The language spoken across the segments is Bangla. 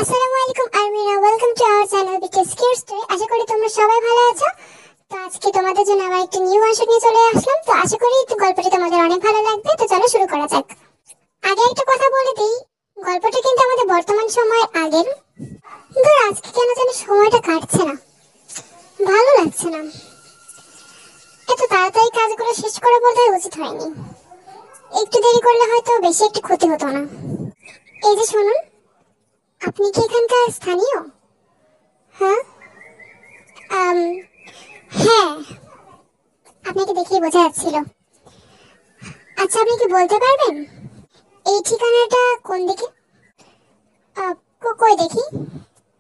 আসসালামু আলাইকুম Armina, welcome to our channel BTS cure story. আশা করি তোমরা সবাই ভালো আছো। তো আজকে তোমাদের জন্য আবার একটা নিউ ওয়ান শট নিয়ে চলে আসলাম। তো আশা করি গল্পটি তোমাদের অনেক ভালো লাগবে। তো চলো শুরু করা যাক। আগে একটা কথা বলে দিই, গল্পটা কিন্তু আমাদের বর্তমান সময়ের আগের। কিন্তু আজকে কেন জানি সময়টা কাটছে না, ভালো লাগছে না। এত তাড়াতাড়ি কাজগুলো শেষ করা বোধহয় উচিত হয়নি। একটু দেরি করলে হয়তো বেশি একটা ক্ষতি হতো না। এই যে শুনুন, আপনি কি এখানকার স্থানীয়? হ্যাঁ, হ্যাঁ, আপনাকে দেখেই বোঝা যাচ্ছিল। আচ্ছা, আপনি কি বলতে পারবেন এই ঠিকানাটা কোন দিকে? কই দেখি।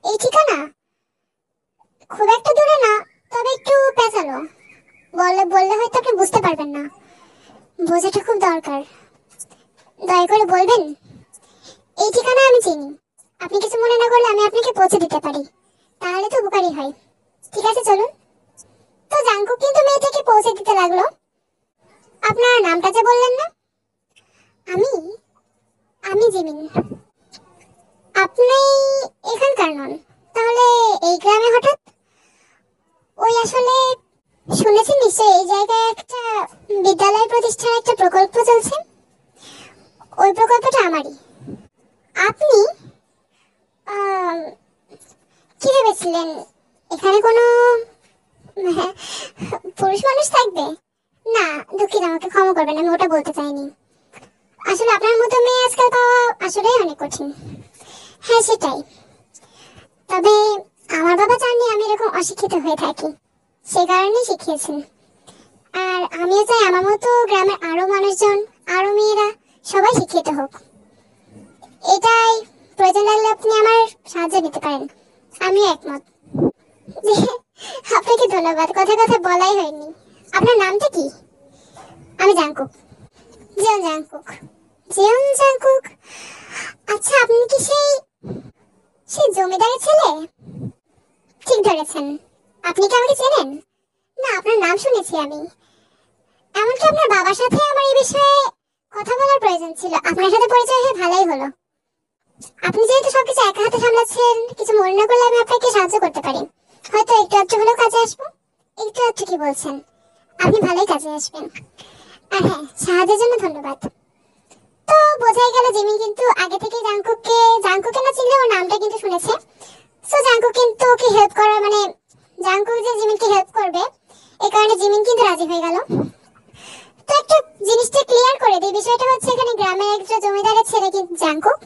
এই ঠিকানা খুব একটা দূরে না, তবে একটু পেঁচালো। বললে হয়তো আপনি বুঝতে পারবেন না। বোঝাটা খুব দরকার। দয়া করে বলবেন। এই ঠিকানা আমি চিনি। আপনি কিছু মনে না করলে আমি আপনাকে পৌঁছে দিতে পারি, তাহলে তো উপকারই হয়। ঠিক আছে, চলুন। তো জাঙ্কুক কিন্তু মেয়েটাকে পৌঁছে দিতে লাগলো। আপনার নামটা যে বললেন না? আমি আমি জিমিন। আপনি এখানকার নন তাহলে? এই গ্রামে হঠাৎ? ওই আসলে শুনেছি নিশ্চয়ই এই জায়গায় একটা বিদ্যালয় প্রতিষ্ঠার একটা প্রকল্প চলছে। ওই প্রকল্পটা আমারই। আপনি কি ভেবেছিলেন এখানে কোনো পুরুষ মানুষ থাকবে? না, দুঃখিত, আমাকে ক্ষমা করবেন, আমি ওটা বলতে চাইনি। আসলে আপনার মতো মেয়ে আজকাল পাওয়া আসলেই অনেক কঠিন। হ্যাঁ, সেটাই। তবে আমার বাবা চাননি আমি এরকম অশিক্ষিত হয়ে থাকি, সে কারণেই শিখিয়েছেন। আর আমিও চাই আমার মতো গ্রামের আরো মানুষজন, আরো মেয়েরা সবাই শিক্ষিত হোক। এটাই, প্রয়োজন লাগলে আপনি আমার সাহায্য নিতে পারেন, আমিও একমত। আপনাকে ধন্যবাদ, কথা কথা বলাই হয়নি। আপনার নামটা কি? আমি জাঙ্কুক। জিয়ন জাঙ্কুক। জিয়ন জাঙ্কুক। আচ্ছা, আপনি কি সেই সেই জমিদারের ছেলে? ঠিক ধরেছেন। আপনি কি আমাকে চেনেন? না, আপনার নাম শুনেছি আমি। এমনকি আপনার বাবার সাথে আমার এই বিষয়ে কথা বলার প্রয়োজন ছিল। আপনার সাথে পরিচয় হয়ে ভালোই হলো। আপনি যেহেতু সবকিছু একা হাতে সামলাচ্ছেন, কিছু মনে না করলে আমি আপনাকে সাহায্য করতে পারি। হয়তো একটু একটু হলেও কাজে আসবো। একটু একটু কি বলছেন? আপনি ভালোই কাজে আসবেন। আর হ্যাঁ, সাহায্যের জন্য ধন্যবাদ। তো বোঝাই গেল জিমিন কিন্তু আগে থেকে জাঙ্কুকে না চিনলে ওর নামটা কিন্তু শুনেছে। সো জাঙ্কুক কিন্তু ওকে হেল্প করা, মানে জাঙ্কুক যে জিমিনকে হেল্প করবে, এই কারণে জিমিন কিন্তু রাজি হয়ে গেল। তো একটা জিনিসটা ক্লিয়ার করে দিই, বিষয়টা হচ্ছে এখানে গ্রামের একটা জমিদারের ছেলে কিন্তু জাঙ্কুক।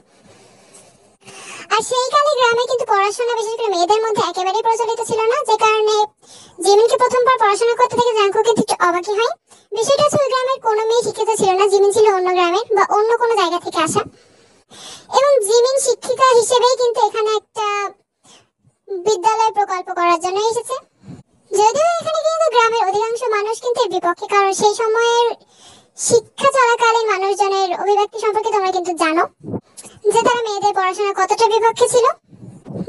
আর সেই কালে গ্রামে কিন্তু পড়াশোনা বিশেষ করে মেয়েদের মধ্যে একেবারেই প্রচলিত ছিল না, যে কারণে জিমিনকে প্রথমবার পড়াশোনা করতে থেকে জাঙ্কুক কিন্তু একটু অবাকই হয়। বিষয়টা হচ্ছে ওই গ্রামের কোনো মেয়ে শিক্ষিত ছিল না, জিমিন ছিল অন্য গ্রামের বা অন্য কোনো জায়গা থেকে আসা। এবং জিমিন শিক্ষিকা হিসেবেই কিন্তু এখানে একটা বিদ্যালয় প্রকল্প করার জন্য এসেছে। যদিও এখানে কিন্তু গ্রামের অধিকাংশ মানুষ কিন্তু এর বিপক্ষে, কারণ সেই সময়ের শিক্ষা চলাকালীন মানুষজনের অভিব্যক্তি সম্পর্কে তোমরা কিন্তু জানো যে তারা মেয়েদের পড়াশোনা কতটা বিপক্ষে ছিল,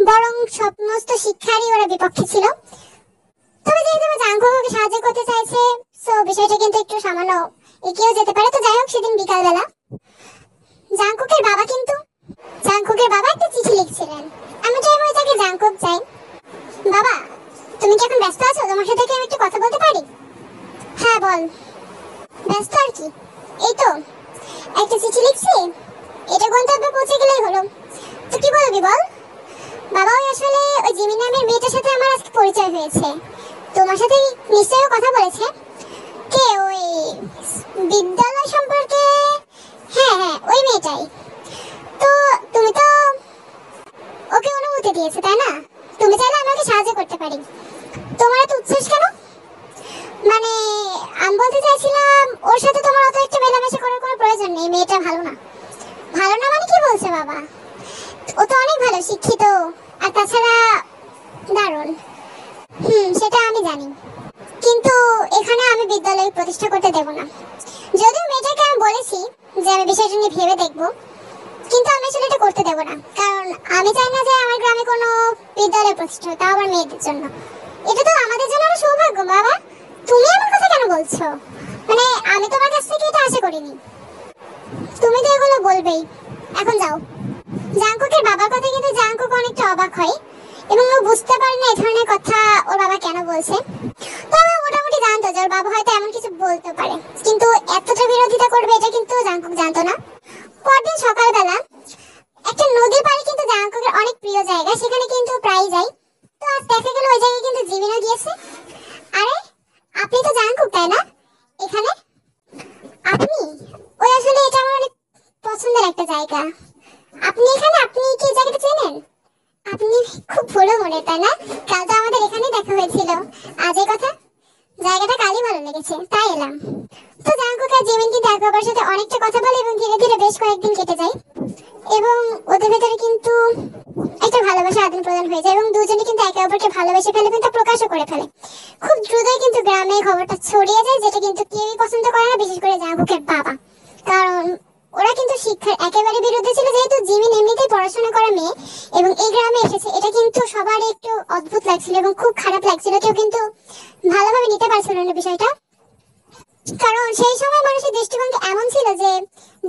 বরং সমস্ত শিক্ষারই ওরা বিপক্ষে ছিল। তবে যেহেতু জাঙ্কুকে সাহায্য করতে চাইছে, সো বিষয়টা কিন্তু একটু সামান্য এগিয়েও যেতে পারে। তো যাই হোক, সেদিন বিকালবেলা জাঙ্কুকের বাবা একটা চিঠি লিখছিলেন। আমি চাইবো তাকে জাঙ্কুক চাই। বাবা, তুমি কি এখন ব্যস্ত আছো? তোমার সাথে কি আমি একটু কথা বলতে পারি? হ্যাঁ, বল। ব্যস্ত আর কি, এই তো একটা চিঠি লিখছি, এটা গন্তব্যে পৌঁছে গেলেই হলো। তো কি বলবি বল? বাবা, ওই আসলে ওই জিমিন নামের মেয়েটার সাথে আমার আজকে পরিচয় হয়েছে। তোমার সাথে নিশ্চয়ই কথা বলেছে। কে? ওই বিদ্যালয় সম্পর্কে? হ্যাঁ হ্যাঁ, ওই মেয়েটাই। তো তুমি তো ওকে অনুমতি দিয়েছো, তাই না? তুমি চাইলে আমাকে সাহায্য করতে পারি। তোমার এত উচ্ছ্বাস কেন? মানে আমি বলতে চাইছিলাম, ওর সাথে তোমার অত একটা মেলামেশা করার কোনো প্রয়োজন নেই। মেয়েটা ভালো না। ভালো না মানে কি বলছো বাবা? ও তো অনেক ভালো, শিক্ষিত, আর তাছাড়া দারুণ। সেটা আমি জানি, কিন্তু এখানে আমি বিদ্যালয় প্রতিষ্ঠা করতে দেব না। যদিও মেয়েটাকে আমি বলেছি যে আমি বিষয়টা নিয়ে ভেবে দেখব, কিন্তু আমি আসলে এটা করতে দেব না, কারণ আমি চাই না যে আমার গ্রামে কোনো বিদ্যালয় প্রতিষ্ঠা হয়, তাও আবার মেয়েদের জন্য। এটা তো আমাদের জন্য আরো সৌভাগ্য। বাবা, তুমি আমার কথা কেন বলছো? মানে আমি তোমার কাছ থেকে এটা আশা করিনি। তুমি তো এগুলো বলবেই। এখন যাও, জাংকুকের বাবার কথা কিন্তু জাংকুক অনেকটা অবাক হয় এবং ও বুঝতে পারে না এই ধরনের কথা ওর বাবা কেন বলছে। তবে মোটামুটি জানতো যে ওর বাবা হয়তো এমন কিছু বলতে পারে, কিন্তু এতটা বিরোধিতা করবে এটা কিন্তু জাংকুক জানতো না। পরদিন সকালবেলা একটা নদীর পাড়ে কিন্তু জাংকুকের অনেক প্রিয় জায়গা, সেখানে কিন্তু প্রায় যায়। তো আজ দেখা গেল ওই জায়গায় কিন্তু জিমিনও গিয়েছে। আরে আপনি তো জাংকুক তাই না? এখানে আপনি ওই আসলে এটা আমার অনেক পছন্দের একটা জায়গা। আপনি এখানে, আপনি কি এই জায়গাটা চেনেন? আপনি খুব ভালো মনে তাই না? কাল তো আমাদের এখানেই দেখা হয়েছিল। আজ এই কথা, জায়গাটা কালই ভালো লেগেছে তাই এলাম। তো জাংকুক আর জিমিন কিন্তু একে অপরের সাথে অনেকটা কথা বলে এবং ধীরে ধীরে বেশ কয়েকদিন কেটে যায় এবং ওদের ভেতরে কিন্তু একটা ভালোবাসা আদান প্রদান হয়ে যায় এবং দুজনে কিন্তু একে অপরকে ভালোবেসে ফেলে এবং তা প্রকাশও করে ফেলে। খুব দ্রুতই কিন্তু গ্রামে খবরটা ছড়িয়ে যায়, যেটা কিন্তু কেউই পছন্দ করে না, বিশেষ করে জাংকুকের বাবা। কারণ ওরা কিন্তু শিক্ষার একেবারে বিরুদ্ধে ছিল, যেহেতু জিমিন এমনিতেই পড়াশোনা করা মেয়ে এবং এই গ্রামে এসেছে, এটা কিন্তু সবার একটু অদ্ভুত লাগছিল এবং খুব খারাপ লাগছিল। কেউ কিন্তু ভালোভাবে নিতে পারছিল না বিষয়টা, কারণ সেই সময় মানুষের দৃষ্টিভঙ্গি এমন ছিল যে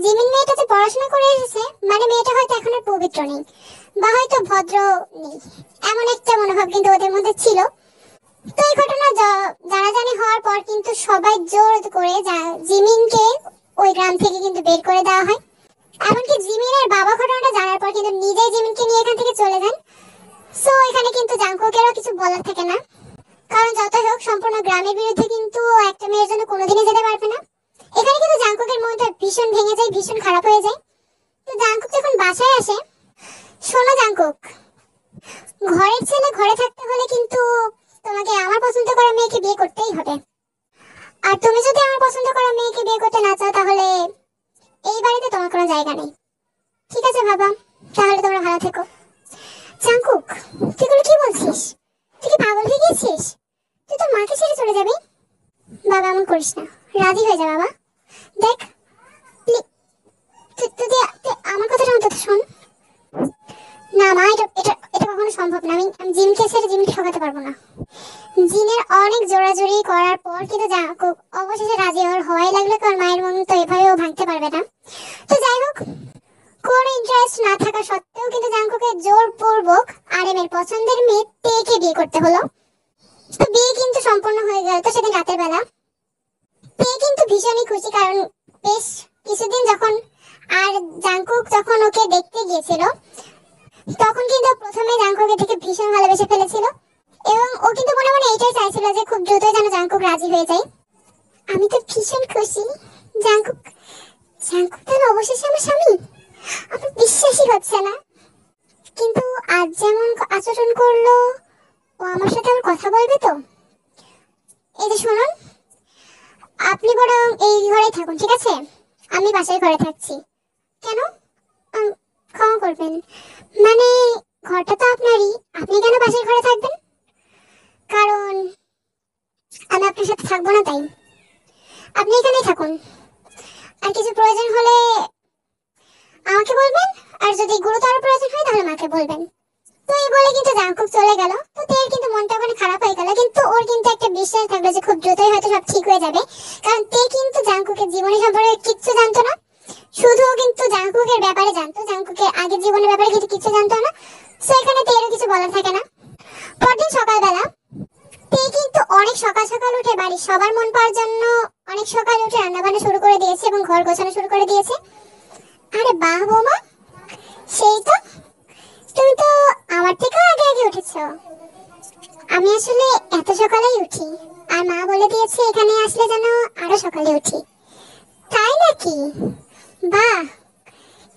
জিমিন মেয়েটা যে পড়াশোনা করে এসেছে মানে মেয়েটা হয়তো এখন আর পবিত্র নেই বা হয়তো ভদ্র নেই, এমন একটা মনোভাব কিন্তু ওদের মধ্যে ছিল। তো এই ঘটনা জানাজানি হওয়ার পর কিন্তু সবাই জোর করে জিমিনকে ওই গ্রাম থেকে কিন্তু বের করে দেওয়া হয়। এমনকি জিমিনের বাবা ঘটনাটা জানার পর কিন্তু নিজেই জিমিনকে নিয়ে এখান থেকে চলে যান। সো এখানে কিন্তু জাংকুকেরও কিছু বলার থাকে না, কারণ যতই হোক সম্পূর্ণ গ্রামের বিরুদ্ধে কিন্তু একটা মেয়ের জন্য কোনোদিনই যেতে পারবে না। এখানে কিন্তু জাংকুকের মনটা ভীষণ ভেঙে যায়, ভীষণ খারাপ হয়ে যায়। তো জাংকুক যখন বাসায় আসে, শোনো জাংকুক, ঘরের ছেলে ঘরে থাকতে হলে কিন্তু তোমাকে আমার পছন্দ করা মেয়েকে বিয়ে করতেই হবে। আর তুমি যদি আমার পছন্দ করা মেয়েকে বিয়ে করতে না চাও তাহলে এই বাড়িতে তোমার কোনো জায়গা নেই। ঠিক আছে বাবা, তাহলে তোমরা ভালো থেকো। জাংকুক, তুই এগুলো কি বলছিস? তুই কি পাগল হয়ে গেছিস? তুই তো মাকে ছেড়ে চলে যাবি। বাবা এমন করিস না, রাজি হয়ে যা বাবা। দেখ তুই আমার কথাটা অন্তত শোন। না মা, এটা এটা এটা কখনো সম্ভব না। আমি জিমকে ছেড়ে জিমকে ঠকাতে পারবো না। জিনের অনেক জোরাজুরি করার পর কিন্তু জাংকুক অবশেষে রাজি হওয়াই লাগলো, কারণ মায়ের মন তো এভাবে ও ভাঙতে পারবে না। তো যাই হোক, কোনো ইন্টারেস্ট না থাকা সত্ত্বেও কিন্তু জাংকুকের জোরপূর্বক আরএমের পছন্দের মেয়ে তেকে বিয়ে করতে হলো। তো বিয়ে কিন্তু সম্পূর্ণ হয়ে গেল তো সেদিন রাতের বেলা। তে কিন্তু ভীষণই খুশি, কারণ বেশ কিছুদিন যখন আর জাংকুক যখন ওকে দেখতে গিয়েছিল তখন কিন্তু প্রথমে জাংকুকে দেখে ভীষণ ভালোবেসে ফেলেছিল এবং ও কিন্তু মনে মনে এইটাই চাইছিল যে খুব দ্রুতই যেন জাংকুক রাজি হয়ে যায়। আমি তো ভীষণ খুশি। জাংকুক জাংকুক তাহলে অবশেষে আমার স্বামী। আমার বিশ্বাসই হচ্ছে না, কিন্তু আজ যেমন আচরণ করলো ও আমার সাথে আমার কথা বলবে তো। এই যে শুনুন, আপনি বরং এই ঘরে থাকুন, ঠিক আছে? আমি বাসায় ঘরে থাকছি। কেন? ক্ষমা করবেন, মানে ঘরটা তো আপনারই, আপনি কেন বাসায় ঘরে থাকবেন? কারণ আমি আপনার সাথে থাকবো না তাই। আপনি এখানেই থাকুন, আর কিছু প্রয়োজন হলে আমাকে বলবেন, আর যদি গুরুতর প্রয়োজন হয় তাহলে মাকে বলবেন। তো এই বলে কিন্তু জাংকুক চলে গেল। তো তের কিন্তু মনটা ওখানে খারাপ হয়ে গেল, কিন্তু ওর কিন্তু একটা বিশ্বাস থাকলো যে খুব দ্রুতই হয়তো সব ঠিক হয়ে যাবে, কারণ তে কিন্তু জাংকুকের জীবনী সম্পর্কে কিচ্ছু জানতো না। শুধু কিন্তু জাংকুকের ব্যাপারে জানতো, জাংকুকের আগের জীবনের ব্যাপারে কিন্তু কিছু জানতো না। সো এখানে তেরও কিছু বলার থাকে না। পরদিন সকালবেলা তে কিন্তু অনেক সকাল সকাল উঠে বাড়ির সবার মন পাওয়ার জন্য অনেক সকাল উঠে রান্না বান্না শুরু করে দিয়েছে এবং ঘর গোছানো শুরু করে দিয়েছে। আরে বাহ বৌমা, সেই তো, তুমি তো আমার থেকেও আগে আগে উঠেছো। আমি আসলে এত সকালেই উঠি, আর মা বলে দিয়েছে এখানে আসলে যেন আরো সকালে উঠি। তাই নাকি? বাহ,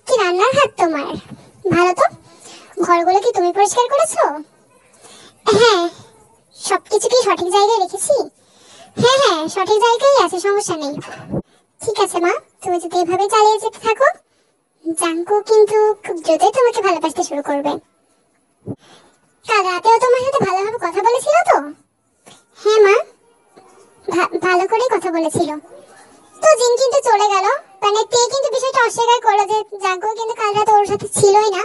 কি রান্নার হাত তোমার, ভালো তো। ঘরগুলো কি তুমি পরিষ্কার করেছো? হ্যাঁ, সবকিছু কি সঠিক জায়গায় রেখেছি? হ্যাঁ হ্যাঁ, সঠিক জায়গায় আছে, সমস্যা নেই। ঠিক আছে মা, তুমি যদি এভাবে চালিয়ে যেতে থাকো জাংকুক কিন্তু খুব দ্রুতই তোমাকে ভালোবাসতে শুরু করবে। কাল রাতেও তোমার সাথে ভালোভাবে কথা বলেছিল তো? হ্যাঁ মা, ভালো করেই কথা বলেছিল। তো জিন কিন্তু চলে গেল, মানে তে কিন্তু বিষয়টা অস্বীকার করলো যে জাংকুক কিন্তু কাল রাতে ওর সাথে ছিলই না।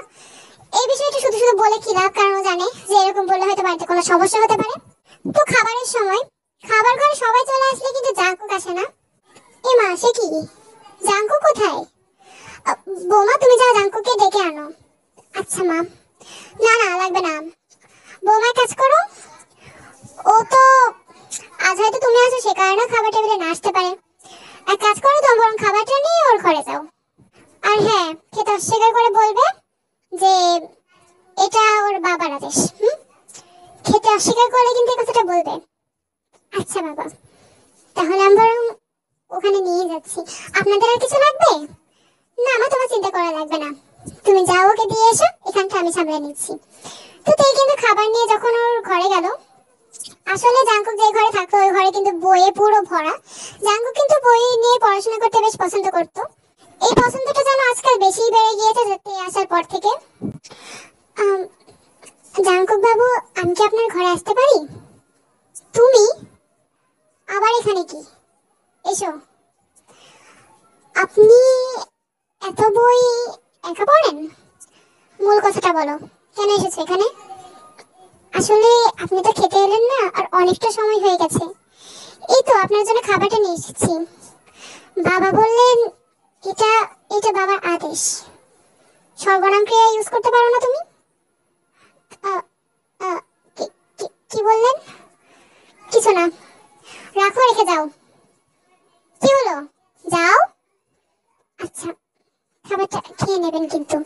এই বিষয়টা শুধু শুধু বলে কি লাভ, কারণ ও জানে যে এরকম বললে হয়তো বাড়িতে কোনো সমস্যা হতে পারে। তো খাবারের সময় খাবার ঘরে সবাই চলে আসলে কিন্তু জাংকুক আসে না। এ মা, সে কি, জাংকুক কোথায়? বৌমা, তুমি যাও জাংকুককে ডেকে আনো। আচ্ছা মা, না না লাগবে না, বৌমা কাজ করো। ও তো আজ হয়তো তুমি আছো সে কারণে খাবার টেবিলে না আসতে পারে। এক কাজ করো, তুমি বরং খাবারটা নিয়ে ওর ঘরে যাও। আর হ্যাঁ, খেতে অস্বীকার করে বলবে যে এটা ওর বাবার আদেশ। খেতে অস্বীকার করলে কিন্তু এই কথাটা বলবে। আচ্ছা বাবা, তাহলে আমি বরং ওখানে নিয়ে যাচ্ছি। আপনাদের আর কিছু লাগবে? না মা, তোমার চিন্তা করা লাগবে না, তুমি যাও ওকে দিয়ে এসো, এখানটা আমি সামলে নিচ্ছি। তো তাই কিন্তু খাবার নিয়ে যখন ওর ঘরে গেল, আসলে জাঙ্কুক যে ঘরে থাকতো ওই ঘরে কিন্তু বইয়ে পুরো ভরা। জাঙ্কুক কিন্তু বই নিয়ে পড়াশোনা করতে বেশ পছন্দ করতো। এই পছন্দটা যেন আজকাল বেশি বেড়ে গিয়েছে যেতে আসার পর থেকে। জাঙ্কুক বাবু, আমি কি আপনার ঘরে আসতে পারি? তুমি আবার এখানে কি? এসো। আপনি এত বই একা পড়েন? মূল কথাটা বলো, কেন এসেছো এখানে? আসলে আপনি তো খেতে এলেন না, আর অনেকটা সময় হয়ে গেছে। এই তো আপনার জন্য খাবারটা নিয়ে এসেছি। বাবা বললেন এটা এটা বাবার আদেশ। সর্বনাম ক্রিয়া ইউজ করতে পারো না তুমি? কি বললেন? কিছু না, রাখো, রেখে যাও। কি হলো? যাও। আচ্ছা, খাবারটা খেয়ে নেবেন কিন্তু।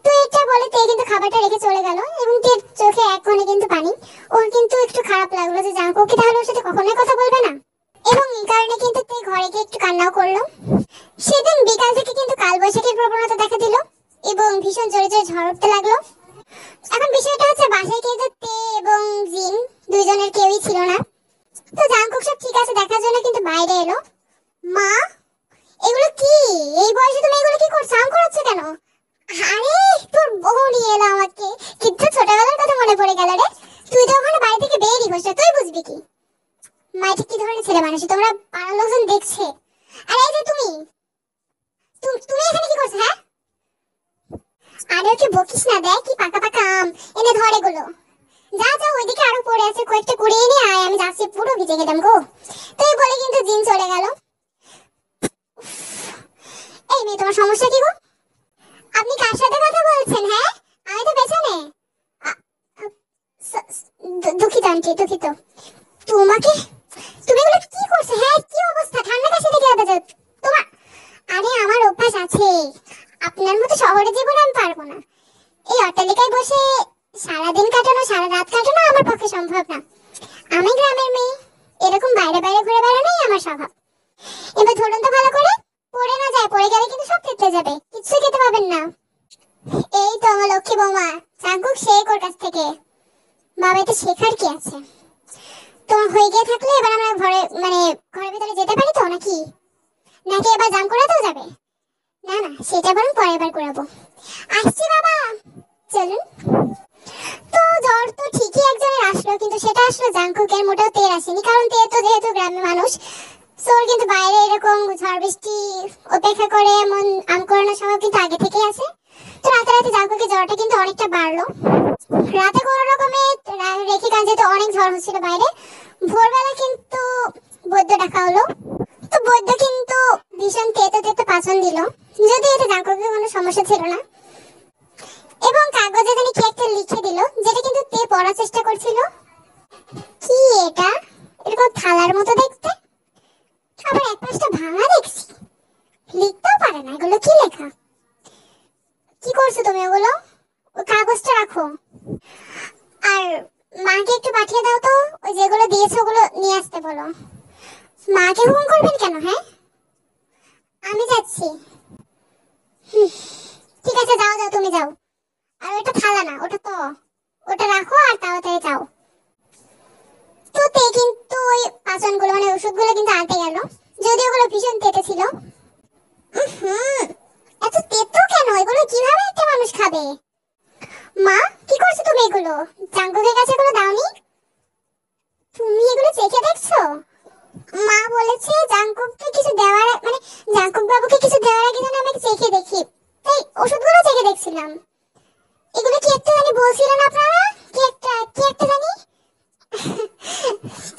তো এটা বলে তে কিন্তু খাবারটা রেখে চলে গেল, এবং তের চোখে এক কোণে কিন্তু পানি। ওর কিন্তু একটু খারাপ লাগলো যে জাঙ্কুক কি তাহলে ওর সাথে কখনোই কথা বলবে না, এবং এই কারণে কিন্তু তে ঘরে গিয়ে একটু কান্নাও করলো। সেদিন বিকাল থেকে কিন্তু কালবৈশাখীর প্রবণতা দেখা দিল, এবং ভীষণ জোরে জোরে ঝড় উঠতে লাগলো। এখন বিষয়টা হচ্ছে বাসায় কিন্তু তে এবং জিন দুইজনের কেউই ছিল না। তো জাঙ্কুক সব ঠিক আছে দেখার জন্য কিন্তু বাইরে এলো। মা, এগুলো কি? এই বয়সে তুমি এগুলো কি করছো? আম করাচ্ছ কেন? আরে তোর বউ নিয়ে এলো আমাকে, কিন্তু ছোটবেলার কথা মনে পড়ে গেল রে। তুই তো ওখানে বাড়ি থেকে বেরই হোস না, তুই বুঝবি কি? মা, এটা কি ধরনের ছেলে মানুষ? তোমরা পাড়ার লোকজন দেখছে। আরে এই যে তুমি তুমি এখানে কি করছো? হ্যাঁ, আরে ওকে বকিস না, দেখ কি পাকা পাকা আম, এনে ধর এগুলো। যা যা, ওইদিকে আরো পড়ে আছে, কয়েকটা কুড়িয়ে নিয়ে আয়, আমি যাচ্ছি, পুরো ভিজে গেলাম গো। তো এই বলে কিন্তু জিন চলে গেল। এই মেয়ে, তোমার সমস্যা কি গো? আপনি কার সাথে কথা বলছেন? হ্যাঁ, আমি তো পেছনে। দুঃখিত আন্টি, দুঃখিত। তোমাকে, তুমি এগুলো কি করছো? হ্যাঁ, কি অবস্থা? ঠান্ডা কাশি থেকে যাবে তোমার? আরে আমার অভ্যাস আছে, আপনার মতো শহরে জীবনে আমি পারবো না। এই অট্টালিকায় বসে সারাদিন কাটানো, সারা রাত কাটানো আমার পক্ষে সম্ভব না। আমি গ্রামের মেয়ে, এরকম বাইরে বাইরে ঘুরে বেড়ানোই আমার স্বভাব। এবার ধরুন তো ভালো করে, পড়ে না যায়, পড়ে গেলে কিন্তু সব কেটে যাবে, কিচ্ছু খেতে পাবেন না। এই তো আমার লক্ষ্মী বৌমা, জাঙ্কুক শেখ ওর কাছ থেকে। বাবা, এটা শেখার কি আছে? তোমার হয়ে গিয়ে থাকলে এবার আমরা ঘরে ঘরের ভিতরে যেতে পারি তো, নাকি নাকি এবার জাম করাতেও যাবে? না না, সেটা বরং পরের বার করাবো। আসছি বাবা, চলুন। তো জ্বর তো ঠিকই একজনের আসলো, কিন্তু সেটা আসলো জাঙ্কুকের, মোটেও তের আসেনি। কারণ তের তো যেহেতু গ্রামের মানুষ, সোর কিন্তু বাইরে এরকম ঝড় বৃষ্টি উপেক্ষা করে এমন আম করানোর স্বভাব কিন্তু আগে থেকেই আছে। তো রাতে জাঙ্কুকের জ্বরটা কিন্তু অনেকটা বাড়লো। রাতে কোনো রকমে রেখে, কারণ যেহেতু অনেক ঝড় হচ্ছিল বাইরে, ভোরবেলা কিন্তু বৈদ্য ডাকা হলো। তো বৈদ্য কিন্তু ভীষণ তেতো তেতো পাচন দিল, যদি এতে জাঙ্কুকের কোনো সমস্যা ছিল না, এবং কাগজে জানি কি একটা লিখে দিল, যেটা কিন্তু তে পড়ার চেষ্টা করছিল। কি এটা? এরকম থালার মতো দেখতে, আবার এক পাশটা ভাঙা দেখছি। লিখতেও পারে না, এগুলো কি লেখা? কি করছো তুমি ওগুলো? ওই কাগজটা রাখো, আর মাকে একটু পাঠিয়ে দাও তো, ওই যেগুলো দিয়েছো ওগুলো নিয়ে আসতে বলো। মাকে হুকুম করবেন কেন? হ্যাঁ, আমি যাচ্ছি। ঠিক আছে, যাও যাও, তুমি যাও। আর ওটা থালা না, ওটা তো, ওটা রাখো আর তাড়াতাড়ি যাও। তো তে কিন্তু ওই পাচনগুলো ওষুধগুলো কিন্তু আনতে গেল, যদি ওগুলো ভীষণ তেতে ছিল। এত তেতো কেন? এগুলো কিভাবে একটা মানুষ খাবে? মা, কি করছো তুমি এগুলো? জাঙ্কুকের কাছে এগুলো দাওনি? তুমি এগুলো চেখে দেখছো? মা বলেছে জাঙ্কুককে কিছু দেওয়ার জাঙ্কুক বাবুকে কিছু দেওয়ার আগে যেন আমি চেখে দেখি, তাই ওষুধগুলো চেখে দেখছিলাম। এগুলো কি একটা জানি বলছিলেন আপনারা, কি একটা জানি।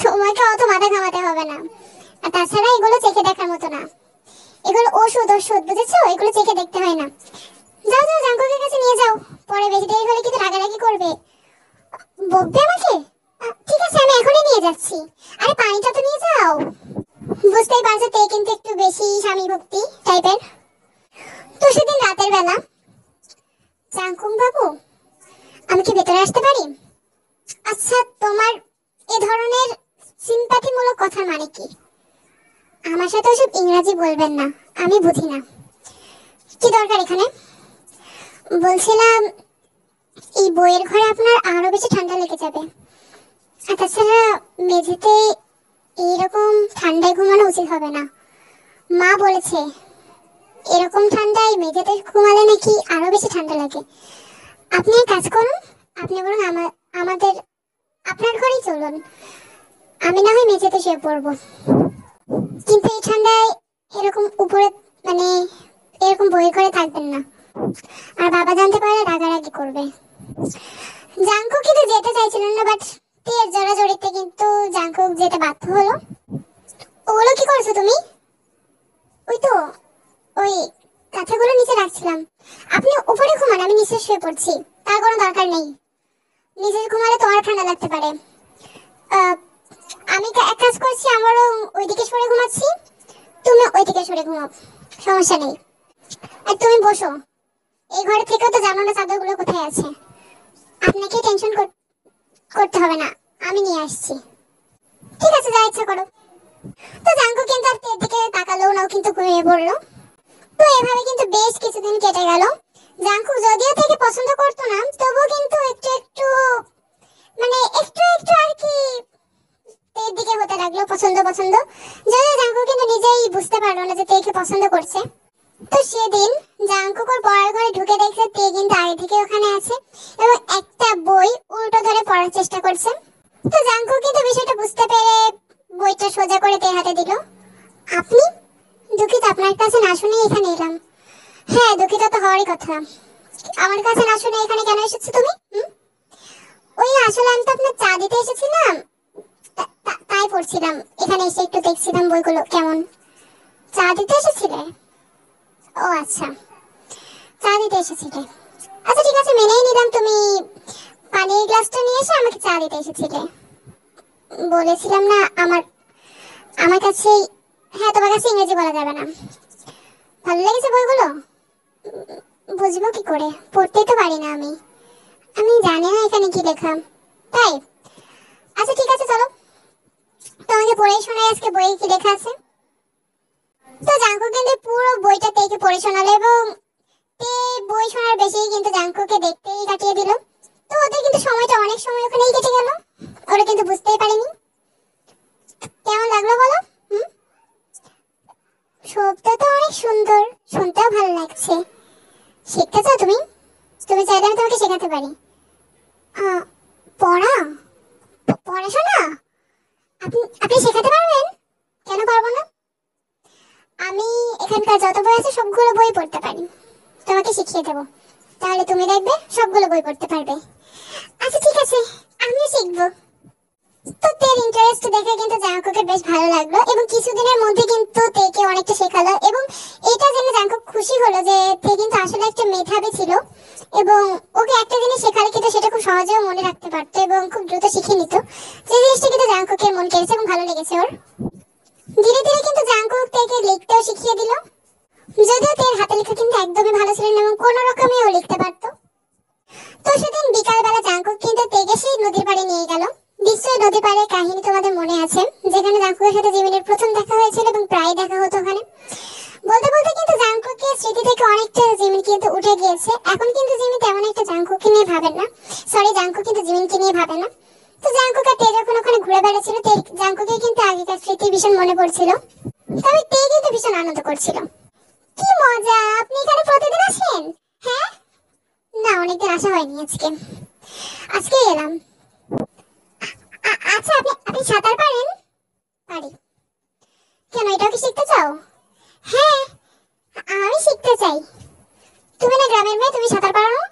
তোমাকে অত মাথা ঘামাতে হবে না, আর তাছাড়া এগুলো চেখে দেখার মতো না, এগুলো ওষুধ বুঝেছো? এগুলো চেখে দেখতে হয় না। যাও যাও, জাঙ্কুকের কাছে নিয়ে যাও, পরে যাচ্ছি। আরে পানিটা তো নিয়ে যাও। বুঝতেই পারছো তে কিন্তু একটু বেশি স্বামী ভক্তি টাইপের। তো সেদিন রাতের বেলা, জাঙ্কুক বাবু আমি কি ভেতরে আসতে পারি? আচ্ছা তোমার এ ধরনের সিম্প্যাথিমূলক কথার মানে কি? আমার সাথে ওসব ইংরেজি বলবেন না, আমি বুঝি না। কি দরকার এখানে? বলছিলাম এই বইয়ের ঘরে আপনার আরো বেশি ঠান্ডা লেগে যাবে। আর তাছাড়া মেঝেতে এইরকম ঠান্ডায় ঘুমানো উচিত হবে না। মা বলেছে এরকম ঠান্ডায় মেঝেতে ঘুমালে নাকি আরো বেশি ঠান্ডা লাগে। আপনি এক কাজ করুন, আপনি বরং আমাদের আপনার ঘরেই চলুন, আমি না হয় মেঝেতে শুয়ে পড়বো। কিন্তু এই ঠান্ডায় এরকম উপরে মানে এরকম বই করে থাকবেন না, আর বাবা জানতে পারলে রাগারাগি করবে। জাঙ্কুক কিন্তু যেতে চাইছিলেন না, বাট তের জোরাজোরিতে কিন্তু জাঙ্কুক যেতে বাধ্য হলো। ওগুলো কি করছো তুমি? ওই তো ওই কাঁথাগুলো নিচে রাখছিলাম। আপনি উপরে ঘুমান, আমি নিচে শুয়ে পড়ছি। তার কোনো দরকার নেই, নিচে ঘুমালে তোমার ঠান্ডা লাগতে পারে। আমি এক কাজ করছি, আমারও ওইদিকে সরে ঘুমাচ্ছি, তুমি ওইদিকে সরে ঘুমাও, সমস্যা নেই। আর তুমি বসো, এই ঘরে থেকেও তো জানো না চাদরগুলো কোথায় আছে। আপনাকে টেনশন করতে হবে না, আমি নিয়ে আসছি। ঠিক আছে, যা ইচ্ছা করো। তো জাঙ্কু কিন্তু আর তের দিকে তাকালো না, কিন্তু ঘুমিয়ে পড়লো। তো এভাবে কিন্তু বেশ কিছুদিন কেটে গেল। জাঙ্কু যদিও থেকে পছন্দ করতো না, তবুও কিন্তু একটু একটু মানে একটু একটু আর কি তের দিকে হতে লাগলো পছন্দ পছন্দ। যদিও জাঙ্কু কিন্তু নিজেই বুঝতে পারলো না যে তেকে পছন্দ করছে। তো সেদিন জাঙ্কুক ওর পড়ার ঘরে ঢুকে দেখছে তে কিন্তু আগে থেকে ওখানে আছে এবং একটা বই উল্টো ধরে পড়ার চেষ্টা করছে। তো জাঙ্কুক কিন্তু বিষয়টা বুঝতে পেরে বইটা সোজা করে তের হাতে দিল। আপনি? দুঃখিত, আপনার কাছে না শুনে এখানে এলাম। হ্যাঁ, দুঃখিত তো হওয়ারই কথা। আমার কাছে না শুনে এখানে কেন এসেছো তুমি? ওই আসলে আমি তো আপনার চা দিতে এসেছিলাম, তাই পড়ছিলাম। এখানে এসে একটু দেখছিলাম বইগুলো কেমন। চা দিতে এসেছিলে? ও আচ্ছা, চা দিতে এসেছিলে। আচ্ছা ঠিক আছে, মেনেই নিলাম তুমি পানির গ্লাসটা নিয়ে এসে আমাকে চা দিতে এসেছিলে। বলেছিলাম না আমার আমার কাছে। হ্যাঁ, তোমার কাছে ইংরেজি বলা যাবে না। ভালো লেগেছে বইগুলো? বুঝবো কি করে, পড়তেই তো পারি না আমি। আমি জানি না এখানে কি লেখা। তাই? আচ্ছা ঠিক আছে, চলো তোমাকে পড়েই শোনাই আজকে বইয়ে কি লেখা আছে। তো জাঙ্কুক কিন্তু পুরো বইটা তেকে পড়ে শোনালো এবং তে বই শোনার বেশি কিন্তু জাঙ্কুকে দেখতেই কাটিয়ে দিল। তো ওদের কিন্তু সময়টা অনেক সময় ওখানেই কেটে গেল, ওরা কিন্তু বুঝতেই পারেনি। কেমন লাগলো বলো? শব্দ তো অনেক সুন্দর, শুনতেও ভালো লাগছে। শিখতে চাও তুমি? তুমি চাইলে আমি তোমাকে শেখাতে পারি। পড়া? পড়াশোনা আপনি আপনি শেখাতে পারবেন? কেন পারবো না? আমি এখানকার যত বই আছে সবগুলো বই পড়তে পারি, তোমাকে শিখিয়ে দেবো। তাহলে তুমি দেখবে সবগুলো বই পড়তে পারবে। আচ্ছা ঠিক আছে, আমিও শিখবো। তো তের ইন্টারেস্ট দেখে কিন্তু জাঙ্কুকের বেশ ভালো লাগলো এবং কিছুদিনের মধ্যে কিন্তু তেকে অনেকটা শেখালো এবং এটা জেনে জাঙ্কুক খুশি হলো যে তে কিন্তু আসলে একটা মেধাবী ছিল এবং ওকে একটা জিনিস শেখালে কিন্তু সেটা খুব সহজেও মনে রাখতে পারতো এবং খুব দ্রুত শিখে নিত। যে জিনিসটা কিন্তু জাঙ্কুকের মন কেড়েছে এবং ভালো লেগেছে ওর। ধীরে ধীরে কিন্তু জাঙ্কুক তেকে লিখতেও শিখিয়ে দিল। যদিও তের হাতে লেখা কিন্তু একদমই ভালো ছিল না এবং কোনো রকমে ও লিখতে পারতো। তো সেদিন বিকালবেলা জাঙ্কুক কিন্তু তেকে সেই নদীর পাড়ে নিয়ে গেল। নিশ্চয়ই নদী পাড়ের কাহিনী তোমাদের মনে আছে, যেখানে জাঙ্কুকের সাথে জিমিনের প্রথম দেখা হয়েছিল এবং প্রায় দেখা হতো ওখানে। বলতে বলতে কিন্তু জাঙ্কুকের স্মৃতি থেকে অনেকটা জিমিন কিন্তু উঠে গিয়েছে। এখন কিন্তু জিমিন তেমন একটা জাঙ্কুককে নিয়ে ভাবেন না, সরি জাঙ্কুক কিন্তু জিমিনকে নিয়ে ভাবে না। তো জাঙ্কুক আর তে যখন ওখানে ঘুরে বেড়াচ্ছিল জাঙ্কুকের কিন্তু আগেকার স্মৃতি ভীষণ মনে পড়ছিল, তবে তে কিন্তু ভীষণ আনন্দ করছিল। কি মজা, আপনি এখানে প্রতিদিন আসেন? হ্যাঁ, না অনেকদিন আসা হয়নি, আজকে এলাম। আচ্ছা আপনি সাঁতার পারেন? পারি। কেন, এটাও কি শিখতে চাও? হ্যাঁ, আমি শিখতে চাই। তুমি না গ্রামের মেয়ে, তুমি সাঁতার পারো না?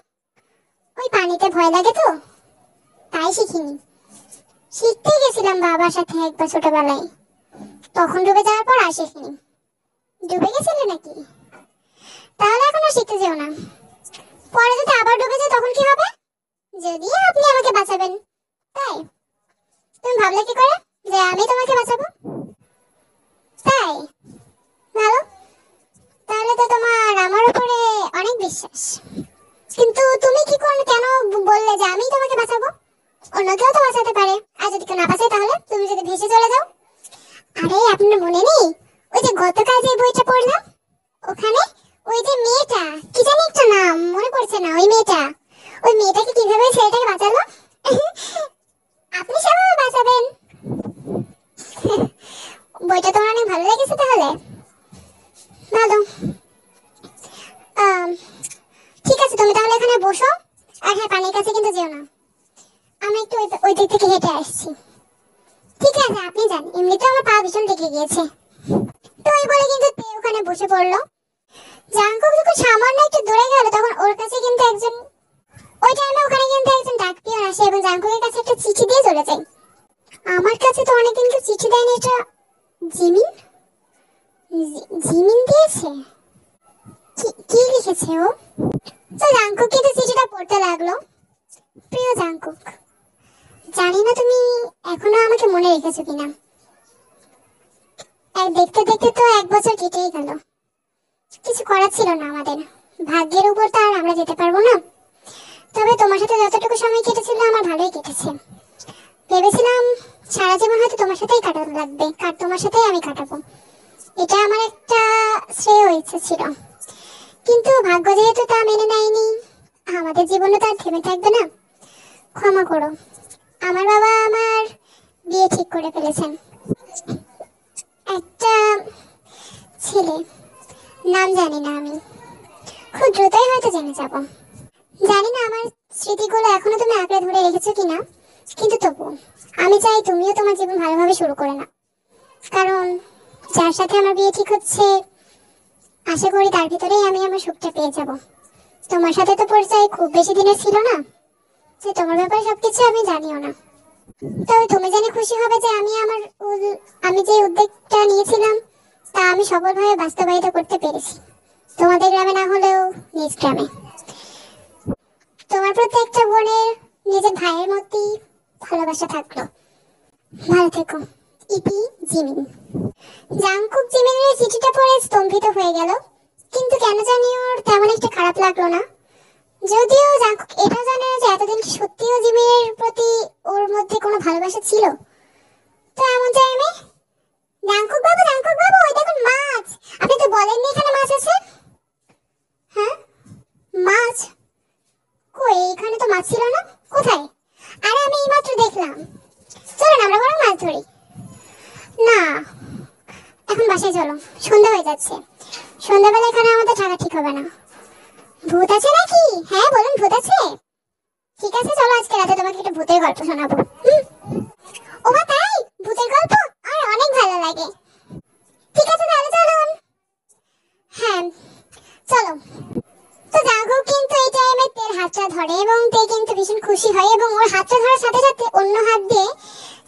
ওই পানিতে ভয় লাগে তো, তাই শিখিনি। শিখতে গেছিলাম বাবার সাথে একবার ছোটবেলায়, তখন ডুবে যাওয়ার পর আর শিখিনি। ডুবে গেছিলে নাকি? তাহলে এখন আর শিখতে যেও না। পরে যদি আবার ডুবে যাও তখন কি হবে? যদি আপনি আমাকে বাঁচাবেন। তাই? তুমি ভাবলে কি করে? বাঁচাবো। তাই? ভালো, তাহলে তো তোমার আমার উপরে অনেক বিশ্বাস। কিন্তু তুমি কি করে কেন বললে যে আমি তোমাকে বাঁচাবো? অন্য কেউ তো বাঁচাতে পারে, আর যদি কেউ না বাঁচায় তাহলে তুমি যদি ভেসে চলে যাও। আরে আপনার মনে নেই ওই যে গতকাল যে বইটা পড়লাম, ওখানে ওই যে মেয়েটা, কি জানি একটা নাম মনে পড়ছে না, ওই মেয়েটাকে কিভাবে ছেলেটাকে বাঁচালো আপনি সেভাবে বাঁচাবেন। বইটা তোমার অনেক ভালো লেগেছে তাহলে? ভালো। ঠিক আছে, তুমি তাহলে এখানে বসো। আর হ্যাঁ, পানির কাছে কিন্তু যেও না, আমি একটু ওই দিক থেকে হেঁটে আসছি। ঠিক আছে, আপনি যান, এমনিতেও আমার পা ভীষণ লেগে গিয়েছে। তো এই বলে কিন্তু তে ওখানে বসে পড়লো। জাঙ্কুক যখন সামান্য একটু দূরে গেল, তখন ওর কাছে কিন্তু একজন, ওই টাইমে ওখানে কিন্তু একজন ডাক পিয়ন আসে এবং জাঙ্কুকের কাছে একটা চিঠি দিয়ে চলে যায়। আমার কাছে তো অনেকদিন কেউ চিঠি দেয়নি। এটা জিমিন, জিমিন দিয়েছে। কি লিখেছে ও? তো জাঙ্কুক কিন্তু চিঠিটা পড়তে লাগলো। প্রিয় জাঙ্কুক, জানি না তুমি এখনো আমাকে মনে রেখেছো কিনা। দেখতে দেখতে তো 1 বছর কেটেই গেল। কিছু করার ছিল না আমাদের, ভাগ্যের উপর তো আর আমরা যেতে পারবো না। তবে তোমার সাথে যতটুকু সময় কেটেছিল আমার ভালোই কেটেছে। ভেবেছিলাম সারা জীবন হয়তো তোমার সাথেই কাটানো লাগবে, তোমার সাথেই আমি কাটাবো। এটা আমার একটা শ্রেয় ইচ্ছে ছিল, কিন্তু ভাগ্য যেহেতু তা মেনে নেয়নি, আমাদের জীবনে তো আর থেমে থাকবে না। ক্ষমা করো। আমার বাবা আমার বিয়ে ঠিক করে ফেলেছেন, একটা ছেলে, নাম জানি না আমি, খুব দ্রুতই হয়তো জেনে যাব। জানি না আমার স্মৃতিগুলো এখনো তুমি আঁকড়ে ধরে রেখেছো কিনা, কিন্তু তবু আমি চাই তুমিও তোমার জীবন ভালোভাবে শুরু করে না। কারণ যার সাথে আমার বিয়ে ঠিক হচ্ছে, আশা করি তার ভিতরেই আমি আমার সুখটা পেয়ে যাব। তোমার সাথে তো পরিচয় খুব বেশি দিনের ছিল না, যে তোমার ব্যাপারে সবকিছু আমি জানিও না। তবে তুমি জেনে খুশি হবে যে আমি যে উদ্যোগটা নিয়েছিলাম তা আমি সফলভাবে বাস্তবায়িত করতে পেরেছি, তোমাদের গ্রামে না হলেও নিজ গ্রামে। তোমার প্রতি একটা বোনের নিজের ভাইয়ের মতোই ভালোবাসা থাকলো। ভালো থেকো। ইতি, জিমিন। জাংকুক জিমিনের চিঠিটা পড়ে স্তম্ভিত হয়ে গেল, কিন্তু কেন জানি ওর তেমন একটা খারাপ লাগলো না। যদিও জাংকুক এটা জানে না যে এতদিন কি সত্যিও জিমিনের প্রতি ওর মধ্যে কোনো ভালোবাসা ছিল। তো এমন টাইমে জাংকুক বাবু, ওই দেখুন মাছ। আপনি তো বলেননি এখানে মাছ আছে। হ্যাঁ, মাছ কই? এখানে তো মাছ ছিল না, কোথায়? আরে আমি এইমাত্র দেখলাম। চলুন আমরা বরং মাছ ধরি। না, এখন বাসায় চলো, সন্ধ্যা হয়ে যাচ্ছে। সন্ধ্যাবেলা এখানে আমাদের থাকা ঠিক হবে না। ভূত আছে নাকি? হ্যাঁ বলুন, ভূত আছে। ঠিক আছে, চলো আজকে রাতে তোমাকে একটা ভূতের গল্প শোনাবো। ও মা, তাই? ভূতের গল্প আমার অনেক ভালো লাগে। ঠিক আছে তাহলে চলুন। হ্যাঁ চলো। তো জাগো কিন্তু এই টাইমে তের হাতটা ধরে এবং তে কিন্তু ভীষণ খুশি হয় এবং ওর হাতটা ধরার সাথে সাথে অন্য হাত দিয়ে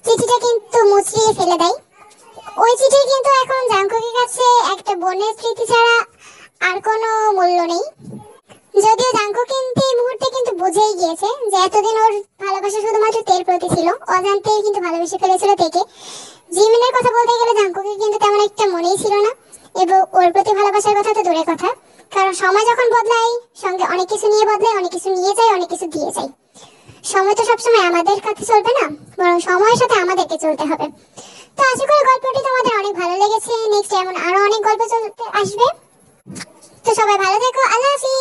চিঠিটা কিন্তু মুচড়িয়ে ফেলে দেয়। ওই চিঠি কিন্তু এখন জাংকুকের কাছে একটা বোনের স্মৃতি ছাড়া আর কোনো মূল্য নেই। যদিও জাংকুক কিন্তু এই মুহূর্তে কিন্তু বুঝেই গিয়েছে যে এতদিন ওর ভালোবাসা শুধুমাত্র তের প্রতি ছিল, অজান্তেই কিন্তু ভালোবেসে ফেলেছিল তেকে। জিমিনের কথা বলতে গেলে জাংকুকের কিন্তু তেমন একটা মনেই ছিল না, এবং ওর প্রতি ভালোবাসার কথা তো দূরের কথা, কারণ সময় যখন বদলায় সঙ্গে অনেক কিছু নিয়ে বদলায়, অনেক কিছু নিয়ে যায়, অনেক কিছু দিয়ে যায়। সময় তো সবসময় আমাদের কাছে চলবে না, বরং সময়ের সাথে আমাদেরকে চলতে হবে। তো আশা করি গল্পটি তোমাদের অনেক ভালো লেগেছে। নেক্সট এমন আরো অনেক গল্প চলতে আসবে। তো সবাই ভালো থেকো, আল্লাহ হাফিজ।